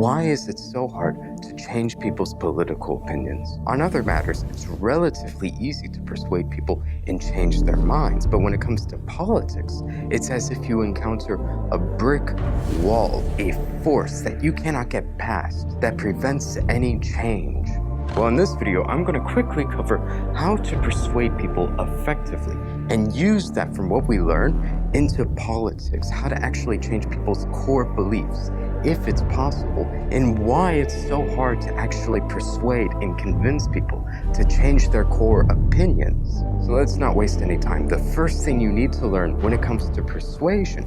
Why is it so hard to change people's political opinions? On other matters, it's relatively easy to persuade people and change their minds. But when it comes to politics, it's as if you encounter a brick wall, a force that you cannot get past that prevents any change. Well, in this video, I'm going to quickly cover how to persuade people effectively and use that from what we learn into politics, how to actually change people's core beliefs, if it's possible, and why it's so hard to actually persuade and convince people to change their core opinions. So let's not waste any time. The first thing you need to learn when it comes to persuasion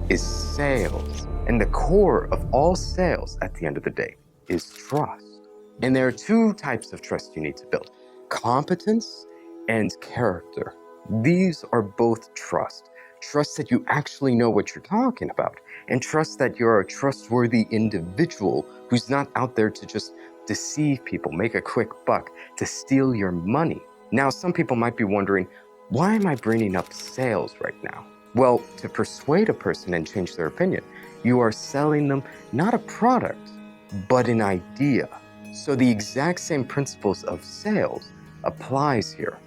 is sales. And the core of all sales at the end of the day is trust. And there are two types of trust you need to build: competence and character. These are both trust. Trust that you actually know what you're talking about, and trust that you're a trustworthy individual who's not out there to just deceive people, make a quick buck, to steal your money. Now, some people might be wondering, why am I bringing up sales right now? Well, to persuade a person and change their opinion, you are selling them not a product, but an idea. So the exact same principles of sales applies here.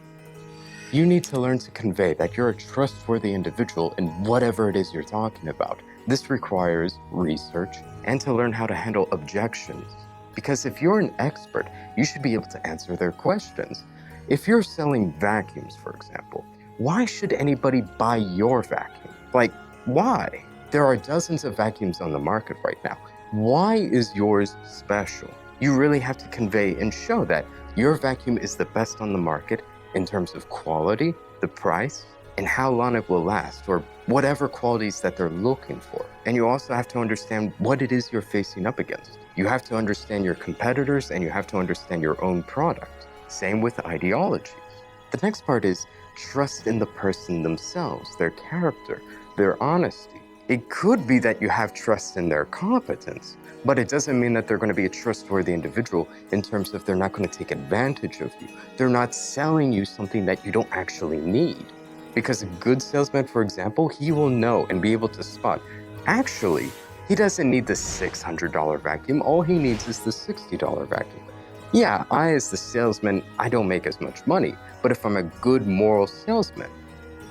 You need to learn to convey that you're a trustworthy individual in whatever it is you're talking about. This requires research and to learn how to handle objections. Because if you're an expert, you should be able to answer their questions. If you're selling vacuums, for example, why should anybody buy your vacuum? Like, why? There are dozens of vacuums on the market right now. Why is yours special? You really have to convey and show that your vacuum is the best on the market in terms of quality, the price, and how long it will last, or whatever qualities that they're looking for. And you also have to understand what it is you're facing up against. You have to understand your competitors, and you have to understand your own product. Same with ideologies. The next part is trust in the person themselves, their character, their honesty. It could be that you have trust in their competence, but it doesn't mean that they're going to be a trustworthy individual in terms of they're not going to take advantage of you. They're not selling you something that you don't actually need. Because a good salesman, for example, he will know and be able to spot, actually, he doesn't need the $600 vacuum. All he needs is the $60 vacuum. Yeah, I, as the salesman, I don't make as much money, but if I'm a good moral salesman,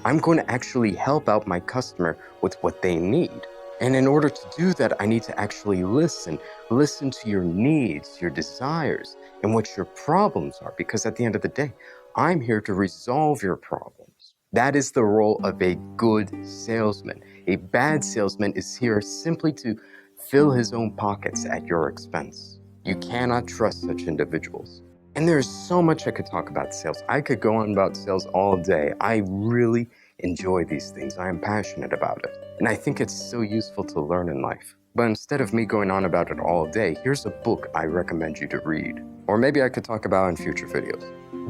I'm going to actually help out my customer with what they need. And in order to do that, I need to actually listen to your needs, your desires, and what your problems are. Because at the end of the day, I'm here to resolve your problems. That is the role of a good salesman. A bad salesman is here simply to fill his own pockets at your expense. You cannot trust such individuals. And there's so much I could talk about sales. I could go on about sales all day. I really enjoy these things. I am passionate about it. And I think it's so useful to learn in life. But instead of me going on about it all day, here's a book I recommend you to read. Or maybe I could talk about in future videos.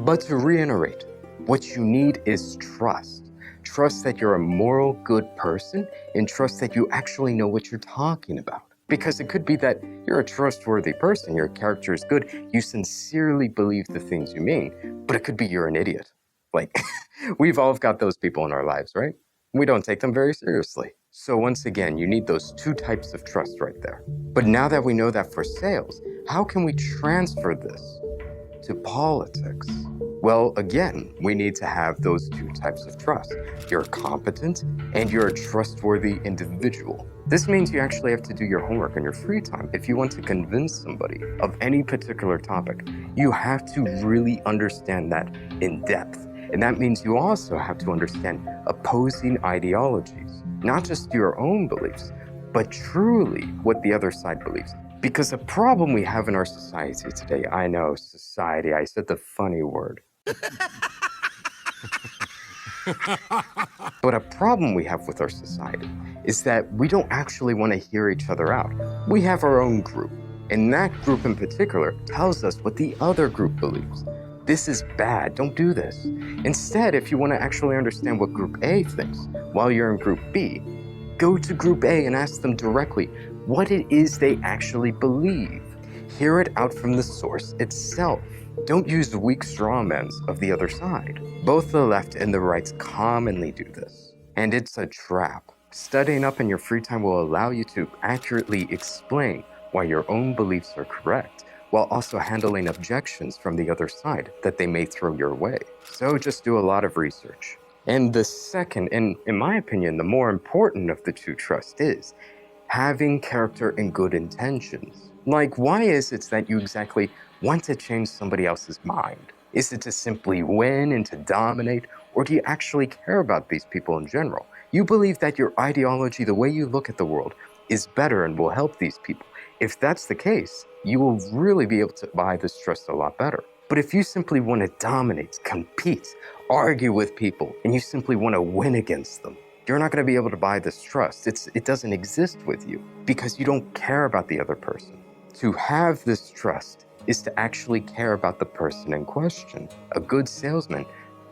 But to reiterate, what you need is trust. Trust that you're a moral, good person, and trust that you actually know what you're talking about. Because it could be that you're a trustworthy person, your character is good, you sincerely believe the things you mean, but it could be you're an idiot. Like, we've all got those people in our lives, right? We don't take them very seriously. So once again, you need those two types of trust right there. But now that we know that for sales, how can we transfer this to politics? Well, again, we need to have those two types of trust. You're competent and you're a trustworthy individual. This means you actually have to do your homework in your free time. If you want to convince somebody of any particular topic, you have to really understand that in depth. And that means you also have to understand opposing ideologies, not just your own beliefs, but truly what the other side believes. Because a problem we have in our society today, I know, society, I said the funny word. But a problem we have with our society is that we don't actually want to hear each other out. We have our own group, and that group in particular tells us what the other group believes. This is bad, don't do this. Instead, if you want to actually understand what Group A thinks while you're in Group B, go to Group A and ask them directly what it is they actually believe. Hear it out from the source itself. Don't use weak strawmans of the other side. Both the left and the right commonly do this, and it's a trap. Studying up in your free time will allow you to accurately explain why your own beliefs are correct, while also handling objections from the other side that they may throw your way. So just do a lot of research. And the second, and in my opinion, the more important of the two trusts is having character and good intentions. Like, why is it that you exactly want to change somebody else's mind? Is it to simply win and to dominate, or do you actually care about these people in general? You believe that your ideology, the way you look at the world, is better and will help these people. If that's the case, you will really be able to buy this trust a lot better. But if you simply want to dominate, compete, argue with people, and you simply want to win against them, you're not going to be able to buy this trust. It doesn't exist with you because you don't care about the other person. To have this trust is to actually care about the person in question. A good salesman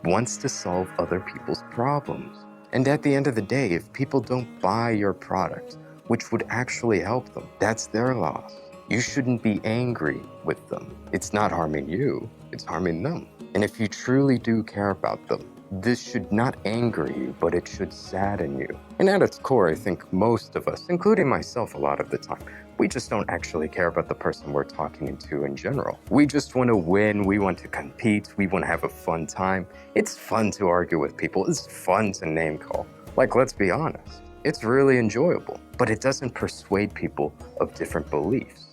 wants to solve other people's problems. And at the end of the day, if people don't buy your product, which would actually help them, that's their loss. You shouldn't be angry with them. It's not harming you, it's harming them. And if you truly do care about them, this should not anger you, but it should sadden you. And at its core, I think most of us, including myself a lot of the time, we just don't actually care about the person we're talking to in general. We just want to win, we want to compete, we want to have a fun time. It's fun to argue with people, it's fun to name call. Like, let's be honest, it's really enjoyable, but it doesn't persuade people of different beliefs.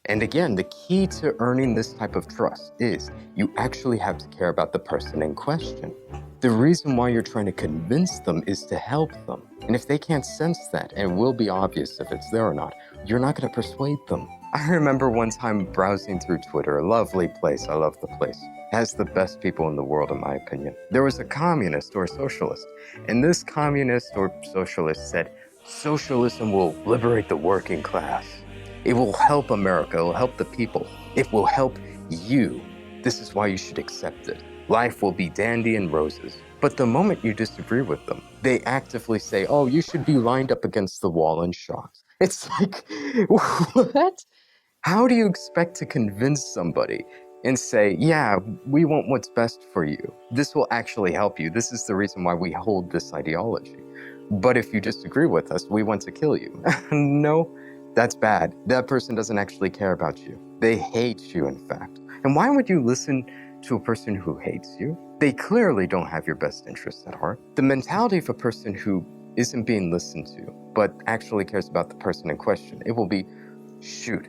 And again, the key to earning this type of trust is you actually have to care about the person in question. The reason why you're trying to convince them is to help them. And if they can't sense that, and it will be obvious if it's there or not, you're not going to persuade them. I remember one time browsing through Twitter, a lovely place, I love the place. It has the best people in the world, in my opinion. There was a communist or a socialist, and this communist or socialist said, socialism will liberate the working class. It will help America, it will help the people, it will help you. This is why you should accept it. Life will be dandy and roses. But the moment you disagree with them, they actively say, oh, you should be lined up against the wall and shot. It's like, what? How do you expect to convince somebody and say, yeah, we want what's best for you. This will actually help you. This is the reason why we hold this ideology. But if you disagree with us, we want to kill you. No. That's bad. That person doesn't actually care about you. They hate you, in fact. And why would you listen to a person who hates you? They clearly don't have your best interests at heart. The mentality of a person who isn't being listened to, but actually cares about the person in question, it will be, shoot,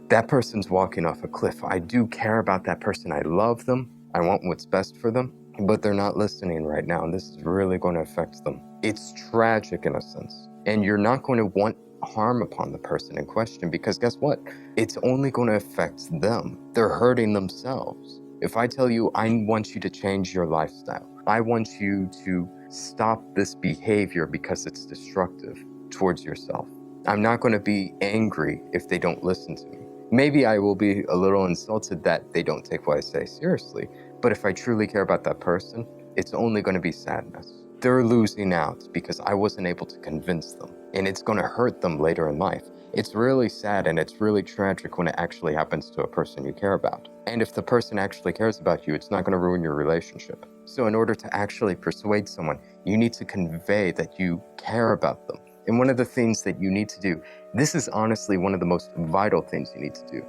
that person's walking off a cliff. I do care about that person. I love them. I want what's best for them, but they're not listening right now, and this is really going to affect them. It's tragic in a sense, and you're not going to want harm upon the person in question because guess what? It's only going to affect them. They're hurting themselves. If I tell you, I want you to change your lifestyle, I want you to stop this behavior because it's destructive towards yourself, I'm not going to be angry if they don't listen to me. Maybe I will be a little insulted that they don't take what I say seriously, but if I truly care about that person, it's only going to be sadness. They're losing out because I wasn't able to convince them, and it's going to hurt them later in life. It's really sad and it's really tragic when it actually happens to a person you care about. And if the person actually cares about you, it's not going to ruin your relationship. So in order to actually persuade someone, you need to convey that you care about them. And one of the things that you need to do, this is honestly one of the most vital things you need to do,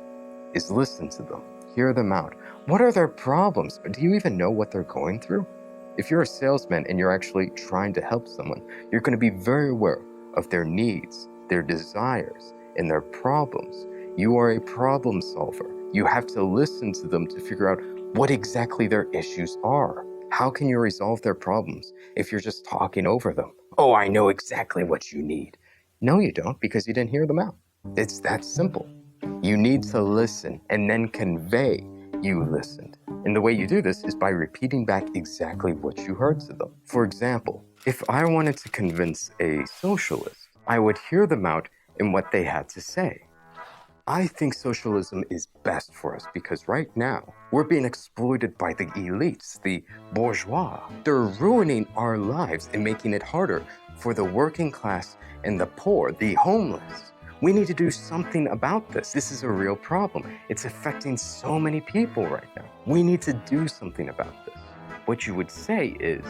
is listen to them, hear them out. What are their problems? Do you even know what they're going through? If you're a salesman and you're actually trying to help someone, you're going to be very aware of their needs, their desires, and their problems. You are a problem solver. You have to listen to them to figure out what exactly their issues are. How can you resolve their problems if you're just talking over them? Oh, I know exactly what you need. No, you don't, because you didn't hear them out. It's that simple. You need to listen and then convey you listened. And the way you do this is by repeating back exactly what you heard to them. For example, if I wanted to convince a socialist, I would hear them out in what they had to say. I think socialism is best for us because right now, we're being exploited by the elites, the bourgeois. They're ruining our lives and making it harder for the working class and the poor, the homeless. We need to do something about this. This is a real problem. It's affecting so many people right now. We need to do something about this. What you would say is,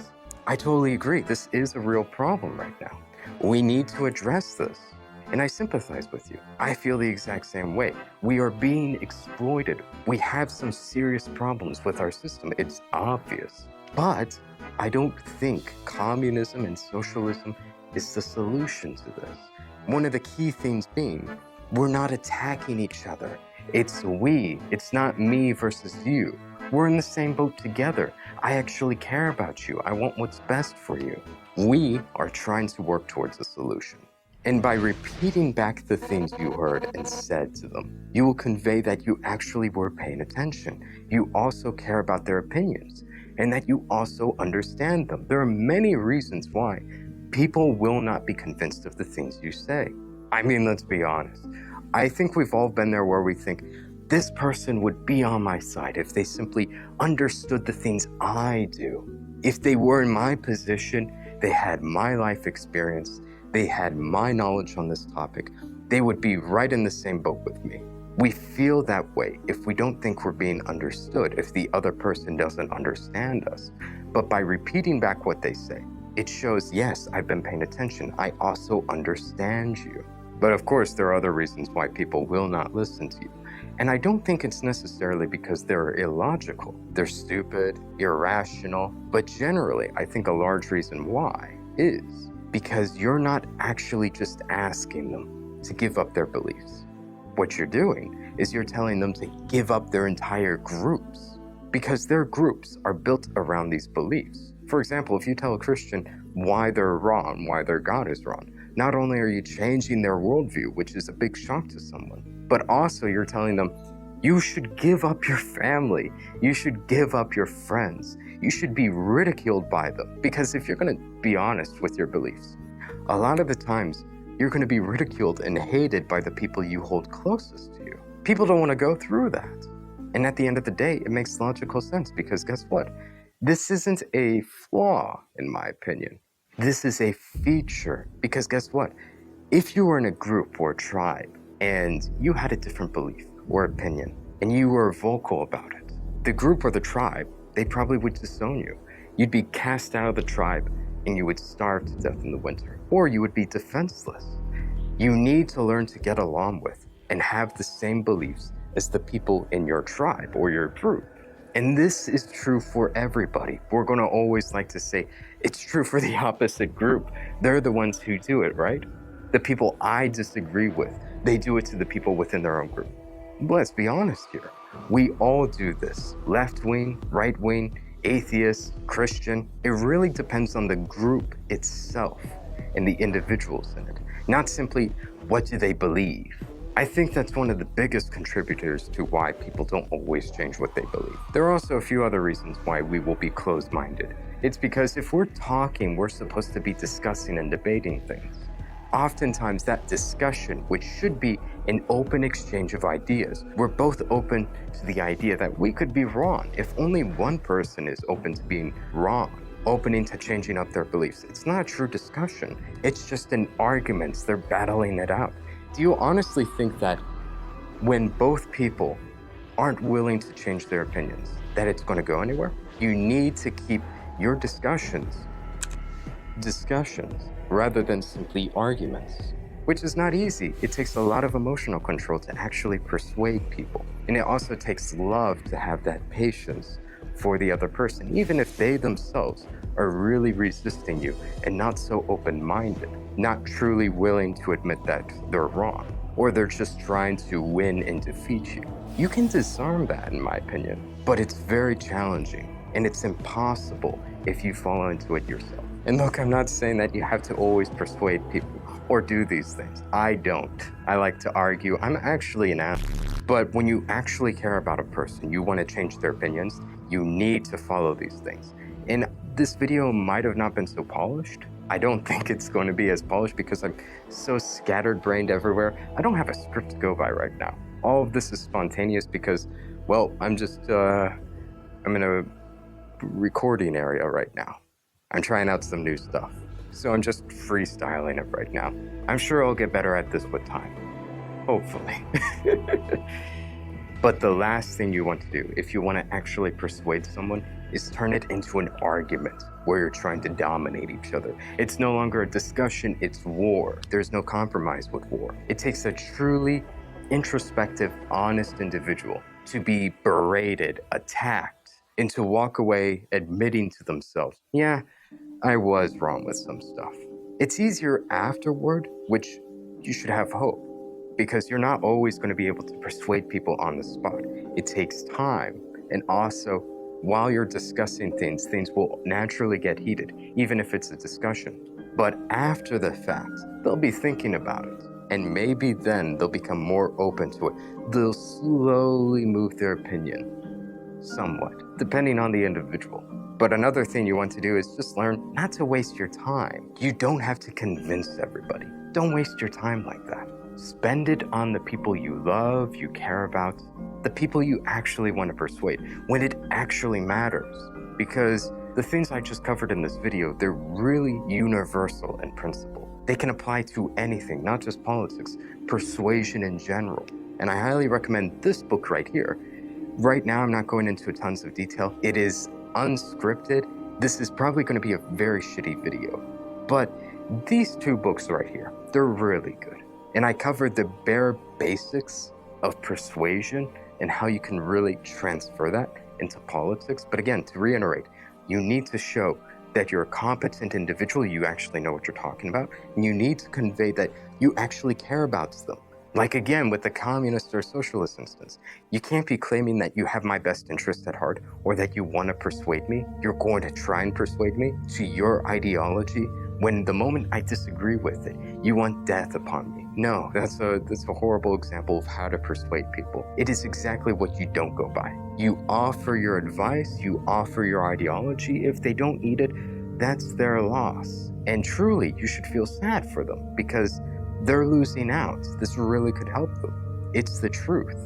I totally agree. This is a real problem right now. We need to address this. And I sympathize with you. I feel the exact same way. We are being exploited. We have some serious problems with our system. It's obvious. But I don't think communism and socialism is the solution to this. One of the key things being, we're not attacking each other. It's we. It's not me versus you. We're in the same boat together. I actually care about you. I want what's best for you. We are trying to work towards a solution. And by repeating back the things you heard and said to them, you will convey that you actually were paying attention. You also care about their opinions, and that you also understand them. There are many reasons why people will not be convinced of the things you say. I mean, let's be honest. I think we've all been there where we think, this person would be on my side if they simply understood the things I do. If they were in my position, they had my life experience, they had my knowledge on this topic, they would be right in the same boat with me. We feel that way if we don't think we're being understood, if the other person doesn't understand us. But by repeating back what they say, it shows, yes, I've been paying attention. I also understand you. But of course, there are other reasons why people will not listen to you. And I don't think it's necessarily because they're illogical. They're stupid, irrational. But generally, I think a large reason why is because you're not actually just asking them to give up their beliefs. What you're doing is you're telling them to give up their entire groups, because their groups are built around these beliefs. For example, if you tell a Christian why they're wrong, why their God is wrong, not only are you changing their worldview, which is a big shock to someone, but also you're telling them, you should give up your family, you should give up your friends, you should be ridiculed by them. Because if you're going to be honest with your beliefs, a lot of the times you're going to be ridiculed and hated by the people you hold closest to you. People don't want to go through that. And at the end of the day, it makes logical sense, because guess what? This isn't a flaw, in my opinion. This is a feature, because guess what? If you were in a group or a tribe and you had a different belief or opinion and you were vocal about it, the group or the tribe, they probably would disown you. You'd be cast out of the tribe and you would starve to death in the winter, or you would be defenseless. You need to learn to get along with and have the same beliefs as the people in your tribe or your group. And this is true for everybody. We're going to always like to say, it's true for the opposite group. They're the ones who do it, right? The people I disagree with, they do it to the people within their own group. Let's be honest here. We all do this. Left wing, right wing, atheist, Christian. It really depends on the group itself and the individuals in it. Not simply, what do they believe? I think that's one of the biggest contributors to why people don't always change what they believe. There are also a few other reasons why we will be closed-minded. It's because if we're talking, we're supposed to be discussing and debating things. Oftentimes that discussion, which should be an open exchange of ideas, we're both open to the idea that we could be wrong. If only one person is open to being wrong, opening to changing up their beliefs, it's not a true discussion. It's just an argument. They're battling it out. Do you honestly think that when both people aren't willing to change their opinions, that it's going to go anywhere? You need to keep your discussions rather than simply arguments, which is not easy. It takes a lot of emotional control to actually persuade people. And it also takes love to have that patience for the other person, even if they themselves are really resisting you and not so open-minded, not truly willing to admit that they're wrong, or they're just trying to win and defeat you. You can disarm that, in my opinion, but it's very challenging, and it's impossible if you fall into it yourself. And look, I'm not saying that you have to always persuade people or do these things. I don't. I like to argue. I'm actually an athlete. But when you actually care about a person, you want to change their opinions, you need to follow these things. And this video might have not been so polished. I don't think it's going to be as polished because I'm so scattered-brained everywhere. I don't have a script to go by right now. All of this is spontaneous because, well, I'm in a recording area right now. I'm trying out some new stuff. So I'm just freestyling it right now. I'm sure I'll get better at this with time. Hopefully. But the last thing you want to do, if you want to actually persuade someone, is turn it into an argument where you're trying to dominate each other. It's no longer a discussion, it's war. There's no compromise with war. It takes a truly introspective, honest individual to be berated, attacked, and to walk away admitting to themselves, yeah, I was wrong with some stuff. It's easier afterward, which you should have hope, because you're not always going to be able to persuade people on the spot. It takes time, and also, while you're discussing things will naturally get heated, even if it's a discussion. But after the fact, they'll be thinking about it, and maybe then they'll become more open to it. They'll slowly move their opinion, somewhat, depending on the individual. But another thing you want to do is just learn not to waste your time. You don't have to convince everybody. Don't waste your time like that. Spend it on the people you love, you care about, the people you actually want to persuade, when it actually matters. Because the things I just covered in this video, they're really universal in principle. They can apply to anything, not just politics, persuasion in general. And I highly recommend this book right here. Right now, I'm not going into tons of detail. It is unscripted. This is probably going to be a very shitty video. But these two books right here, they're really good. And I covered the bare basics of persuasion and how you can really transfer that into politics. But again, to reiterate, you need to show that you're a competent individual, you actually know what you're talking about, and you need to convey that you actually care about them. Like again, with the communist or socialist instance, you can't be claiming that you have my best interest at heart or that you want to persuade me. You're going to try and persuade me to your ideology when the moment I disagree with it, you want death upon me. No, that's a horrible example of how to persuade people. It is exactly what you don't go by. You offer your advice, you offer your ideology. If they don't eat it, that's their loss. And truly, you should feel sad for them because they're losing out. This really could help them. It's the truth.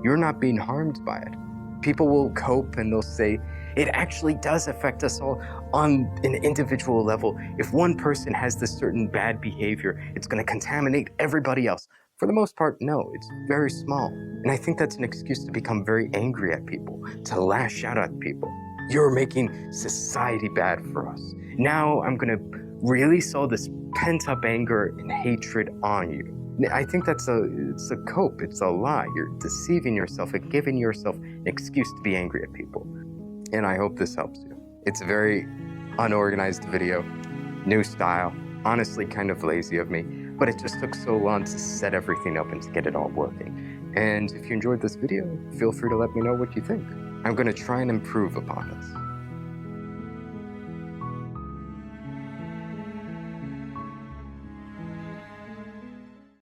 You're not being harmed by it. People will cope and they'll say, it actually does affect us all on an individual level. If one person has this certain bad behavior, it's going to contaminate everybody else. For the most part, no, it's very small. And I think that's an excuse to become very angry at people, to lash out at people. You're making society bad for us. Now I'm going to release all this pent-up anger and hatred on you. I think it's a cope, it's a lie. You're deceiving yourself and giving yourself an excuse to be angry at people. And I hope this helps you. It's a very unorganized video, new style, honestly kind of lazy of me, but it just took so long to set everything up and to get it all working. And if you enjoyed this video, feel free to let me know what you think. I'm going to try and improve upon this.